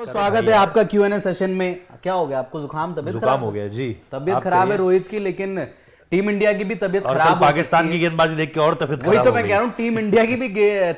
स्वागत है आपका Q&A सेशन में। क्या हो गया आपको? जुकाम हो गया जी। तबीयत खराब है रोहित की, लेकिन टीम इंडिया की भी तबीयत खराब हो पाकिस्तान की गेंदबाजी देख के और तबीयत खराब वही तो मैं कह रहा हूँ, टीम इंडिया की भी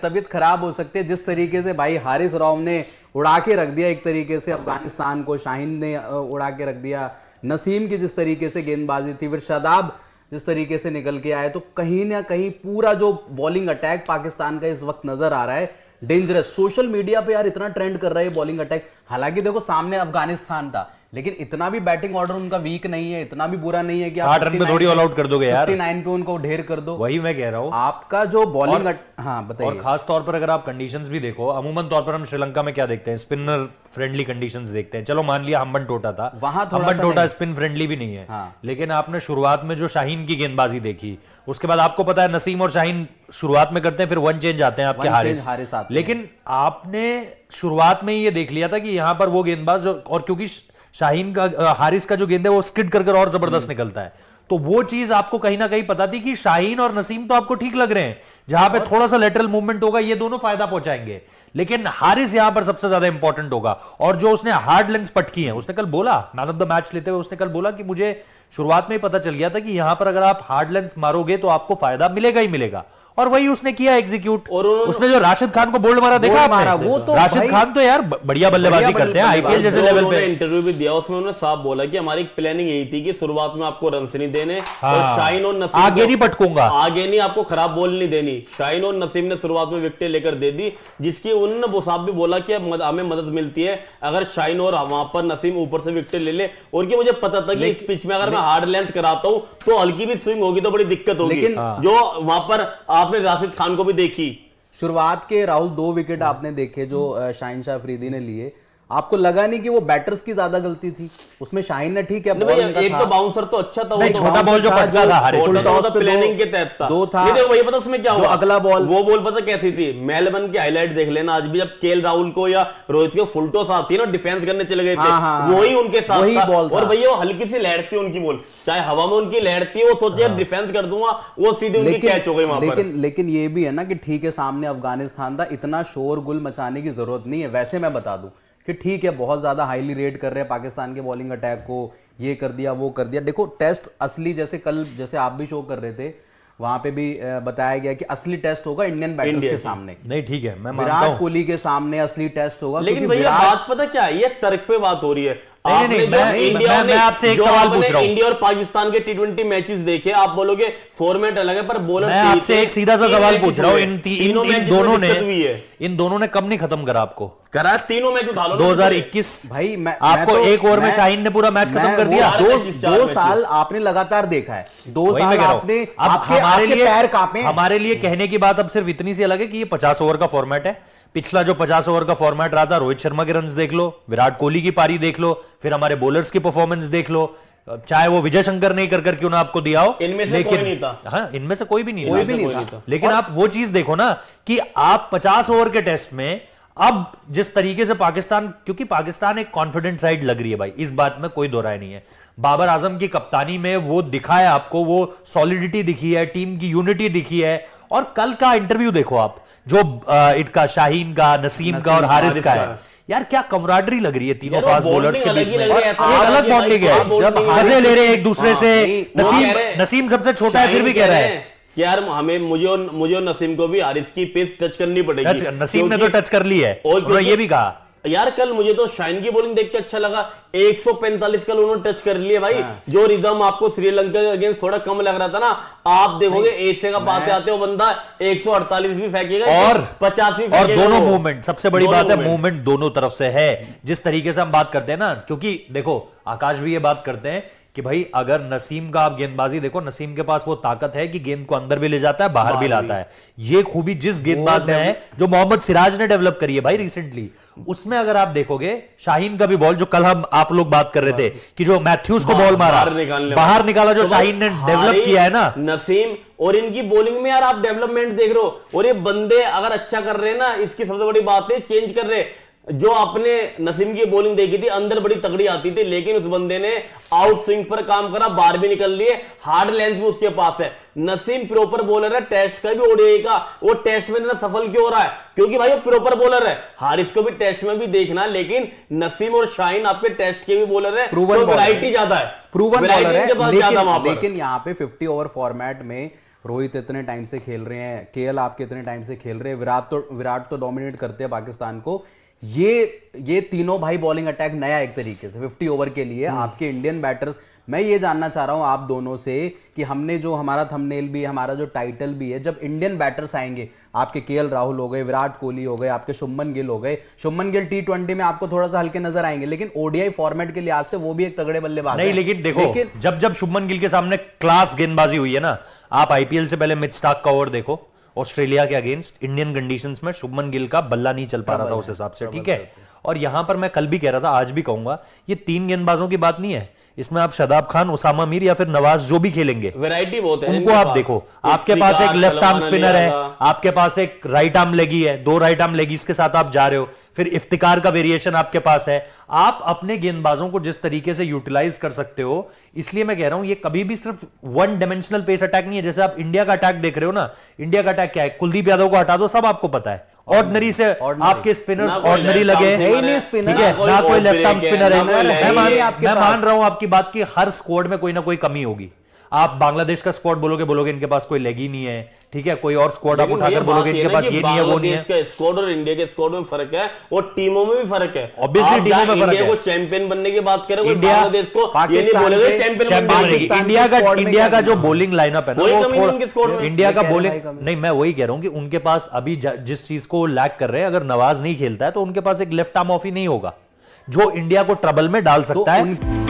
तबीयत खराब हो सकती है। जिस तरीके से भाई हारिस राव ने उड़ा के रख दिया एक तरीके से अफगानिस्तान को, शाहीन ने उड़ा के रख दिया, नसीम की जिस तरीके से गेंदबाजी थी, फिर शादाब जिस तरीके से निकल के आए, तो कहीं ना कहीं पूरा जो बॉलिंग अटैक पाकिस्तान का इस वक्त नजर आ रहा है डेंजरस। सोशल मीडिया पे यार इतना ट्रेंड कर रहा है बॉलिंग अटैक। हालांकि देखो सामने अफगानिस्तान था, लेकिन इतना भी बैटिंग ऑर्डर उनका वीक नहीं है, इतना भी बुरा नहीं है कि 60 रन पे थोड़ी ऑल आउट कर दोगे यार। 59 पे उनको ढेर कर दो, वही मैं कह रहा हूँ। आपका जो बॉलिंग हाँ बताइए। और खास तौर पर अगर आप कंडीशंस भी देखो, अमूमन तौर पर हम श्रीलंका में क्या देखते हैं, स्पिनर फ्रेंडली कंडीशंस देखते हैं। चलो मान लिया हम्बन टोटा था, वहां हम्बन टोटा स्पिन फ्रेंडली भी नहीं है। हाँ। लेकिन आपने शुरुआत में जो शाहीन की गेंदबाजी देखी, उसके बाद आपको पता है नसीम और शाहीन शुरुआत में करते हैं, फिर वन चेंज आते हैं आपके हारिस। लेकिन आपने शुरुआत में ये देख लिया था कि यहां पर वो गेंदबाज, और क्योंकि शाहीन का हारिस का जो गेंद है वो स्किड कर और जबरदस्त निकलता है, तो वो चीज आपको कहीं ना कहीं पता थी कि शाहीन और नसीम तो आपको ठीक लग रहे हैं, जहां पे थोड़ा सा लेटरल मूवमेंट होगा ये दोनों फायदा पहुंचाएंगे, लेकिन हारिस यहां पर सबसे ज्यादा इंपॉर्टेंट होगा। और जो उसने हार्ड लेंथ पटकी है, उसने कल बोला मैन ऑफ द मैच लेते हुए, उसने कल बोला कि मुझे शुरुआत में ही पता चल गया था कि यहां पर अगर आप हार्ड लेंथ मारोगे तो आपको फायदा मिलेगा ही मिलेगा, और वही उसने किया एग्जीक्यूट। और उसने जो राशिद खान को बोल्ड मारा देखा आपने? वो तो राशिद खान तो यार बढ़िया बल्लेबाजी करते हैं आईपीएल जैसे लेवल पे। इंटरव्यू भी दिया, उसमें उन्होंने साफ बोला कि हमारी प्लानिंग यही थी कि शुरुआत में आपको रन नहीं देने, और शाहीन और नसीम आगे नहीं पटकूंगा, आगे नहीं आपको खराब बॉल नहीं देनी। शाहीन और नसीम ने शुरुआत में विकेटें लेकर दे दी, जिसकी उन्होंने वो साहब भी बोला कि हमें मदद मिलती है अगर शाहीन और वहां पर नसीम ऊपर से विकेटें ले ले, और कि मुझे पता था कि इस पिच में अगर मैं हार्ड लेंथ कराता हूं तो हल्की भी स्विंग होगी तो बड़ी दिक्कत होगी, जो वहां पर आपने राशिद खान को देखी। शुरुआत के राहुल 2 विकेट आपने देखे जो शाहीन शाह अफरीदी ने लिए, आपको लगा नहीं कि वो बैटर्स की ज्यादा गलती थी? उसमें शाहीन ने ठीक है एक तो बाउंसर तो अच्छा था, वो छोटा बॉल जो पटका था प्लानिंग के तहत था, दो था। वही पता उसमें क्या हुआ, अगला बॉल, वो बॉल पता कैसी थी? मेलबर्न की हाईलाइट देख लेना आज भी, जब केएल राहुल को या रोहित को फुल टॉस आती है ना, डिफेंस करने चले गए थे, वही उनके साथ था। और भैया वो हल्की सी लहर थी उनकी बॉल, चाहे हवा में उनकी लहर थी, वो सोचे डिफेंस कर दूंगा, वो सीधे उनकी कैच हो गई वहां पर। लेकिन ये भी है ना कि ठीक है सामने अफगानिस्तान था, इतना शोर गुल मचाने की जरूरत नहीं है। वैसे मैं बता दूं कि ठीक है बहुत ज्यादा हाईली रेट कर रहे हैं पाकिस्तान के बॉलिंग अटैक को, ये कर दिया वो कर दिया। देखो टेस्ट असली, जैसे कल जैसे आप भी शो कर रहे थे, वहां पे भी बताया गया कि असली टेस्ट होगा इंडियन बैटर्स के सामने। नहीं ठीक है, मैं विराट कोहली के सामने असली टेस्ट होगा। लेकिन भैया बात पता क्या है, ये तर्क पे बात हो रही है। मैं आपसे एक सवाल पूछ रहा हूं। इंडिया और पाकिस्तान के टी20 मैचेस देखे, आप बोलोगे फॉर्मेट अलग है पर बॉलर। मैं आपसे एक सीधा सा सवाल पूछ रहा हूं, इन दोनों ने कब नहीं खत्म करा आपको? करा तीनों मैच उठा लो 2021 भाई। आपको एक ओवर में शाहीन ने पूरा मैच खत्म कर दिया। 2 साल आपने लगातार देखा है, 2 साल आपने हमारे लिए पैर कांपे। हमारे लिए कहने की बात अब सिर्फ इतनी सी अलग है कि ये 50 ओवर का फॉर्मेट है। पिछला जो 50 ओवर का फॉर्मेट रहा था, रोहित शर्मा के रन्स देख लो, विराट कोहली की पारी देख लो, फिर हमारे बॉलर्स की परफॉर्मेंस देख लो, चाहे वो विजय शंकर नहीं कर क्यों ना आपको दिया हो, इनमें से कोई नहीं था। हाँ, इनमें से कोई भी नहीं था। लेकिन आप वो चीज देखो ना कि आप 50 ओवर के टेस्ट में अब जिस तरीके से पाकिस्तान, क्योंकि पाकिस्तान एक कॉन्फिडेंट साइड लग रही है भाई, इस बात में कोई दो राय नहीं है। बाबर आजम की कप्तानी में वो दिखा है आपको, वो सॉलिडिटी दिखी है, टीम की यूनिटी दिखी है। और कल का इंटरव्यू देखो आप, जो इनका शाहीन का, नसीम का और हारिस का है, यार क्या कमराडरी लग रही है तीनों फास्ट बॉलर्स के बीच में। अलग बॉन्डिंग है, जब मजे ले रहे हैं एक दूसरे से। नसीम सबसे छोटा है फिर भी कह रहा है कि यार मुझे और नसीम को भी हारिस की पेस टच करनी पड़ेगी। नसीम ने तो टच कर ली है, और ये भी कहा यार कल मुझे तो शाहीन की बॉलिंग देख के अच्छा लगा। 145 कल उन्होंने टच कर लिए भाई। जो रिदम आपको श्रीलंका के अगेंस्ट थोड़ा कम लग रहा था ना, आप देखोगे एशिया का पाते आते हो बंदा 148 भी फेंकेगा और 50 भी फेंकेगा। और दोनों मूवमेंट, सबसे बड़ी बात है मूवमेंट दोनों तरफ से है। जिस तरीके से हम बात करते हैं ना, क्योंकि देखो आकाश भी ये बात करते हैं कि भाई अगर नसीम का आप गेंदबाजी देखो, नसीम के पास वो ताकत है कि गेंद को अंदर भी ले जाता है, बाहर भी लाता है। ये खूबी जिस गेंदबाज में है, जो मोहम्मद सिराज ने डेवलप करी है भाई रिसेंटली, उसमें अगर आप देखोगे शाहीन का भी बॉल, जो कल हम आप लोग बात कर रहे थे कि जो मैथ्यूज को बॉल मारा बाहर निकाला, जो शाहीन ने डेवलप किया है ना नसीम, और इनकी बॉलिंग में यार आप डेवलपमेंट देख रहे हो। और ये बंदे अगर अच्छा कर रहे हैं ना, इसकी सबसे बड़ी बात है चेंज कर रहे। जो आपने नसीम की बॉलिंग देखी थी, अंदर बड़ी तगड़ी आती थी, लेकिन उस बंदे ने आउट स्विंग पर काम करा, बाहर भी निकल लिए, हार्ड लेंथ भी उसके पास है। नसीम प्रॉपर बॉलर है, टेस्ट का भी ओडीआई का। वो टेस्ट में इतना सफल क्यों हो रहा है? क्योंकि भाई वो प्रॉपर बॉलर है। हारिस को भी टेस्ट में भी देखना, लेकिन नसीम और शाहीन आपके टेस्ट के भी बॉलर है, तो वैरायटी ज्यादा है, प्रूवन बॉलर है। लेकिन लेकिन यहाँ पे 50 ओवर फॉर्मेट में रोहित इतने टाइम से खेल रहे हैं, केएल आपके इतने टाइम से खेल रहे हैं, विराट तो डोमिनेट करते हैं पाकिस्तान को। ये तीनों भाई बॉलिंग अटैक नया एक तरीके से 50 ओवर के लिए आपके इंडियन बैटर्स। मैं ये जानना चाह रहा हूं आप दोनों से कि हमने जो हमारा थंबनेल भी है, हमारा जो टाइटल भी है, जब इंडियन बैटर्स आएंगे, आपके केएल राहुल हो गए, विराट कोहली हो गए, आपके शुभमन गिल हो गए। शुभमन गिल T20 में आपको थोड़ा सा हल्के नजर आएंगे, लेकिन ओडीआई फॉर्मेट के लिहाज से वो भी एक तगड़े बल्लेबाज नहीं, लेकिन देखो जब शुभमन गिल के सामने क्लास गेंदबाजी हुई है ना, आप आईपीएल से पहले मिच स्टार्क का ओवर देखो, ऑस्ट्रेलिया के अगेंस्ट इंडियन कंडीशंस में शुभमन गिल का बल्ला नहीं चल पा रहा था उस हिसाब से, ठीक है। और यहां पर मैं कल भी कह रहा था, आज भी कहूंगा, ये 3 गेंदबाजों की बात नहीं है, इसमें आप शदाब खान, उसामा मीर या फिर नवाज जो भी खेलेंगे, वैरायटी बहुत है उनको आप देखो। आपके पास एक लेफ्ट आर्म स्पिनर है, आपके पास एक राइट आर्म लेगी है, 2 राइट आर्म लेगीज के साथ आप जा रहे हो, फिर इफ्तिकार का वेरिएशन आपके पास है। आप अपने गेंदबाजों को जिस तरीके से यूटिलाइज कर सकते हो, इसलिए मैं कह रहा हूं ये कभी भी सिर्फ 1 डायमेंशनल पेस अटैक नहीं है। जैसे आप इंडिया का अटैक देख रहे हो ना, इंडिया का अटैक क्या है? कुलदीप यादव को हटा दो, सब आपको पता है, ऑर्डिनरी से आपके स्पिनर्स ऑर्डिनरी लगे, ठीक है, ना कोई लेफ्ट आर्म स्पिनर है। मैं मान रहा हूं आपकी बात की हर स्क्वाड में कोई ना कोई कमी होगी। आप बांग्लादेश का स्क्वाड बोलोगे इनके पास कोई लेग ही नहीं है, ठीक है, कोई और स्क्वाड आप उठाकर बोलोगे इनके पास ये नहीं है, वो नहीं है। का स्क्वाड और इंडिया के स्क्वाड में फर्क है, और टीमों में भी फर्क है। ऑब्वियसली टीमों में फर्क है। इंडिया को चैंपियन बनने की बात करोगे, बांग्लादेश को ये नहीं बोलोगे चैंपियन। इंडिया का जो बॉलिंग लाइनअप है ना, इंडिया का बॉलिंग नहीं, मैं वही कह रहा हूं कि उनके पास अभी जिस चीज को लैक कर रहे हैं, अगर नवाज नहीं खेलता है तो उनके पास एक लेफ्ट आर्म ऑफ ही नहीं होगा जो इंडिया को ट्रबल में डाल सकता है।